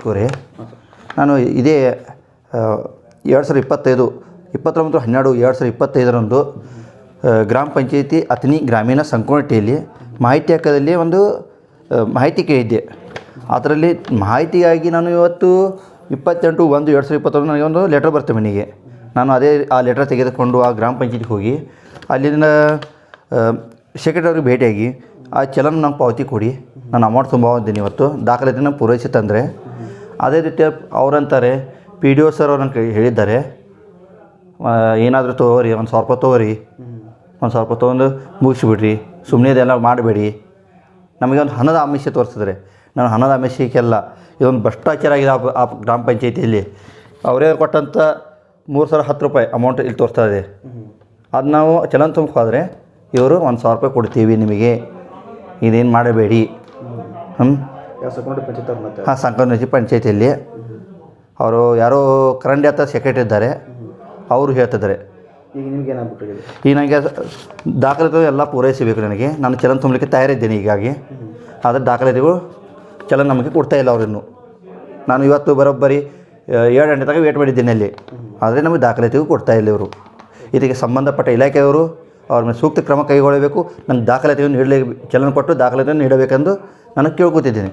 ಕೋರಿ ನಾನು ಇದೇ 2025 ಗ್ರಾಮ ಪಂಚಾಯತಿ ಅಥಣಿ ಗ್ರಾಮೀಣ ಸಂಕೋನಟ್ಟಿಯಲ್ಲಿ ಮಾಹಿತಿ ಹಕ್ಕದಲ್ಲಿ ಒಂದು ಮಾಹಿತಿ ಕೇಳಿದ್ದೆ. ಅದರಲ್ಲಿ ಮಾಹಿತಿಯಾಗಿ ನಾನು ಇವತ್ತು 28/1/2021 ನನಗೆ ಒಂದು ಲೆಟ್ರ್ ಬರ್ತದೆ ಮನೆಗೆ. ನಾನು ಆ ಲೆಟ್ರ್ ತೆಗೆದುಕೊಂಡು ಆ ಗ್ರಾಮ ಪಂಚಾಯತಿಗೆ ಹೋಗಿ ಅಲ್ಲಿಂದ ಸೆಕ್ರೆಟರಿ ಅವ್ರಿಗೆ ಭೇಟಿಯಾಗಿ ಆ ಚಲನ್ ನಂಗೆ ಪಾವತಿ ಕೊಡಿ, ನಾನು ಅಮೌಂಟ್ ತುಂಬಿದ್ದೀನಿ ಇವತ್ತು ದಾಖಲಾತಿನ ಪೂರೈಸಿ ತಂದರೆ. ಅದೇ ರೀತಿ ಅವರಂತಾರೆ PDO ಸರ್ ಅವ್ರು ನನಗೆ ಹೇಳಿದ್ದಾರೆ, ಏನಾದರೂ ತೊಗೋರಿ, 1,000 ರೂಪಾಯಿ ತೊಗೋರಿ, 1,000 ರೂಪಾಯಿ ತೊಗೊಂಡು ಮುಗಿಸ್ಬಿಡ್ರಿ, ಸುಮ್ಮನೆ ಇದೆಲ್ಲ ಮಾಡಬೇಡಿ. ನಮಗೆ ಒಂದು ಹಣದ ಆಮಿಷ ತೋರಿಸಿದ್ರೆ, ನಾನು ಹಣದ ಆಮಿಷಕ್ಕೆಲ್ಲ ಇದೊಂದು ಭ್ರಷ್ಟಾಚಾರ ಆಗಿದೆ ಆ ಗ್ರಾಮ ಪಂಚಾಯತಿಯಲ್ಲಿ. ಅವರೇ ಕೊಟ್ಟಂಥ 310 ರೂಪಾಯಿ ಅಮೌಂಟ್ ಇಲ್ಲಿ ತೋರಿಸ್ತಾ ಇದೆ. ಅದು ನಾವು ಚಲನ್ ತುಂಬಿಕೋದ್ರೆ ಇವರು 1,000 ರೂಪಾಯಿ ಕೊಡ್ತೀವಿ ನಿಮಗೆ, ಇದೇನು ಮಾಡಬೇಡಿ. ಸಂಕೋನಟ್ಟಿ ಪಂಚಾಯತಿಯಲ್ಲಿ ಅವರು ಯಾರೋ ಕರಂಡಿ ಅಂತ ಸೆಕ್ರೆಟರಿ ಇದ್ದಾರೆ, ಅವರು ಹೇಳ್ತಿದ್ದಾರೆ. ಈಗ ನನಗೆ ದಾಖಲಾತಿಗಳು ಎಲ್ಲ ಪೂರೈಸಬೇಕು. ನಾನು ಚಲನ್ ತುಂಬಲಿಕ್ಕೆ ತಯಾರಿದ್ದೇನೆ ಹೀಗಾಗಿ. ಆದರೆ ದಾಖಲಾತಿಗಳು ಚಲನ್ ನಮಗೆ ಕೊಡ್ತಾಯಿಲ್ಲ ಅವರಿನ್ನು. ನಾನು ಇವತ್ತು ಬರೋಬ್ಬರಿ 7 ಗಂಟೆ ತನಕ ವೇಟ್ ಮಾಡಿದ್ದೇನೆ ಅಲ್ಲಿ, ಆದರೆ ನಮಗೆ ದಾಖಲಾತಿಗೂ ಕೊಡ್ತಾಯಿಲ್ಲ ಇವರು. ಇದಕ್ಕೆ ಸಂಬಂಧಪಟ್ಟ ಇಲಾಖೆಯವರು ಅವ್ರ ಮೇಲೆ ಸೂಕ್ತ ಕ್ರಮ ಕೈಗೊಳ್ಳಬೇಕು. ನನಗೆ ದಾಖಲಾತಿಯನ್ನು ಚಲನ್ ಕೊಟ್ಟು ದಾಖಲಾತಿಯನ್ನು ನೀಡಬೇಕೆಂದು ನಾನು ಕೇಳ್ಕೊತಿದ್ದೀನಿ.